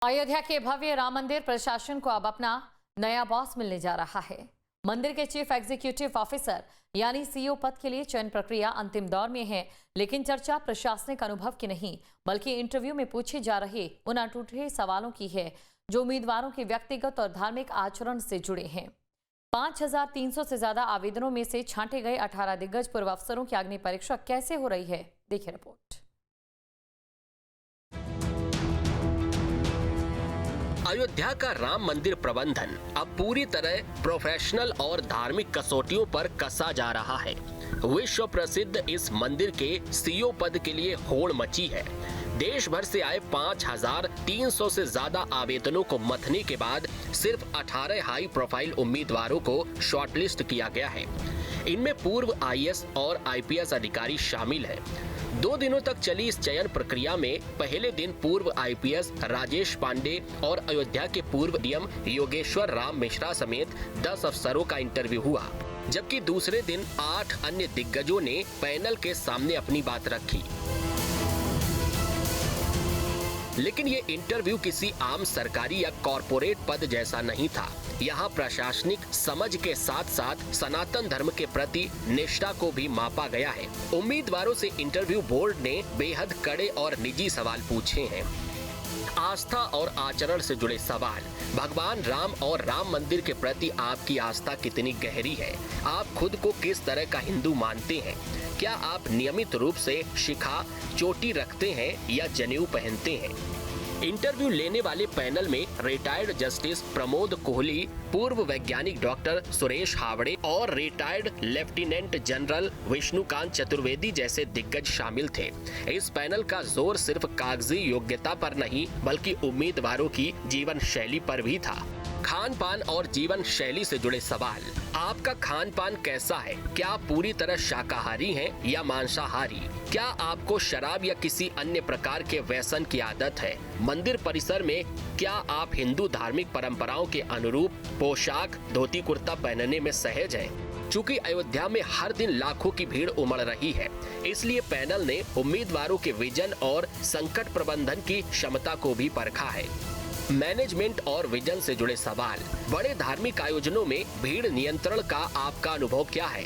अयोध्या के भव्य राम मंदिर प्रशासन को अब अपना नया बॉस मिलने जा रहा है। मंदिर के चीफ एग्जीक्यूटिव ऑफिसर यानी सीईओ पद के लिए चयन प्रक्रिया अंतिम दौर में है, लेकिन चर्चा प्रशासनिक अनुभव की नहीं बल्कि इंटरव्यू में पूछे जा रहे उन अटूटे सवालों की है जो उम्मीदवारों के व्यक्तिगत और धार्मिक आचरण से जुड़े हैं। 5300 से ज्यादा आवेदनों में से छांटे गए 18 दिग्गज पूर्व अफसरों की अग्नि परीक्षा कैसे हो रही है, देखिए रिपोर्ट। अयोध्या का राम मंदिर प्रबंधन अब पूरी तरह प्रोफेशनल और धार्मिक कसौटियों पर कसा जा रहा है। विश्व प्रसिद्ध इस मंदिर के सीईओ पद के लिए होड़ मची है। देश भर से आए 5300 से ज्यादा आवेदनों को मथने के बाद सिर्फ 18 हाई प्रोफाइल उम्मीदवारों को शॉर्टलिस्ट किया गया है। इनमें पूर्व आईएएस और आईपीएस अधिकारी शामिल हैं। 2 दिनों तक चली इस चयन प्रक्रिया में पहले दिन पूर्व आईपीएस राजेश पांडे और अयोध्या के पूर्व डीएम योगेश्वर राम मिश्रा समेत 10 अफसरों का इंटरव्यू हुआ, जबकि दूसरे दिन 8 अन्य दिग्गजों ने पैनल के सामने अपनी बात रखी। लेकिन ये इंटरव्यू किसी आम सरकारी या कॉरपोरेट पद जैसा नहीं था। यहाँ प्रशासनिक समझ के साथ साथ सनातन धर्म के प्रति निष्ठा को भी मापा गया है। उम्मीदवारों से इंटरव्यू बोर्ड ने बेहद कड़े और निजी सवाल पूछे हैं। आस्था और आचरण से जुड़े सवाल। भगवान राम और राम मंदिर के प्रति आपकी आस्था कितनी गहरी है? आप खुद को किस तरह का हिंदू मानते हैं? क्या आप नियमित रूप से शिखा चोटी रखते हैं या जनेऊ पहनते हैं? इंटरव्यू लेने वाले पैनल में रिटायर्ड जस्टिस प्रमोद कोहली, पूर्व वैज्ञानिक डॉक्टर सुरेश हावड़े और retired lieutenant general Vishnukant Chaturvedi जैसे दिग्गज शामिल थे। इस पैनल का जोर सिर्फ कागजी योग्यता पर नहीं बल्कि उम्मीदवारों की जीवन शैली पर भी था। खान पान और जीवन शैली से जुड़े सवाल। आपका खान पान कैसा है? क्या आप पूरी तरह शाकाहारी हैं या मांसाहारी? क्या आपको शराब या किसी अन्य प्रकार के व्यसन की आदत है? मंदिर परिसर में क्या आप हिंदू धार्मिक परंपराओं के अनुरूप पोशाक धोती कुर्ता पहनने में सहज हैं? चूंकि अयोध्या में हर दिन लाखों की भीड़ उमड़ रही है, इसलिए पैनल ने उम्मीदवारों के विजन और संकट प्रबंधन की क्षमता को भी परखा है। मैनेजमेंट और विजन से जुड़े सवाल। बड़े धार्मिक आयोजनों में भीड़ नियंत्रण का आपका अनुभव क्या है?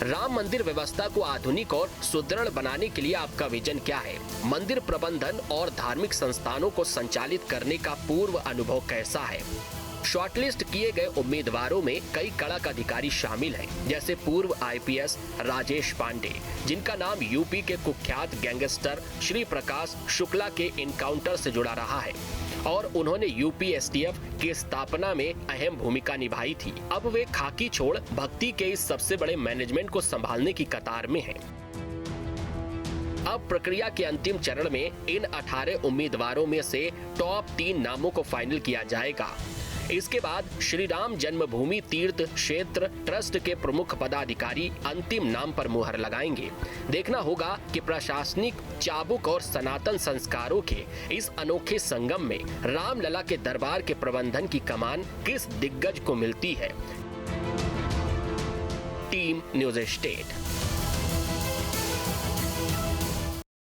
राम मंदिर व्यवस्था को आधुनिक और सुदृढ़ बनाने के लिए आपका विजन क्या है? मंदिर प्रबंधन और धार्मिक संस्थानों को संचालित करने का पूर्व अनुभव कैसा है? शॉर्टलिस्ट किए गए उम्मीदवारों में कई कड़क अधिकारी शामिल हैं, जैसे पूर्व आईपीएस राजेश पांडे, जिनका नाम यूपी के कुख्यात गैंगस्टर श्री प्रकाश शुक्ला के इनकाउंटर से जुड़ा रहा है और उन्होंने यूपी एसटीएफ की स्थापना में अहम भूमिका निभाई थी। अब वे खाकी छोड़ भक्ति के इस सबसे बड़े मैनेजमेंट को संभालने की कतार में हैं। अब प्रक्रिया के अंतिम चरण में इन 18 उम्मीदवारों में से टॉप 3 नामों को फाइनल किया जाएगा। इसके बाद श्री राम जन्मभूमि तीर्थ क्षेत्र ट्रस्ट के प्रमुख पदाधिकारी अंतिम नाम पर मुहर लगाएंगे। देखना होगा कि प्रशासनिक चाबुक और सनातन संस्कारों के इस अनोखे संगम में रामलला के दरबार के प्रबंधन की कमान किस दिग्गज को मिलती है। Team news state.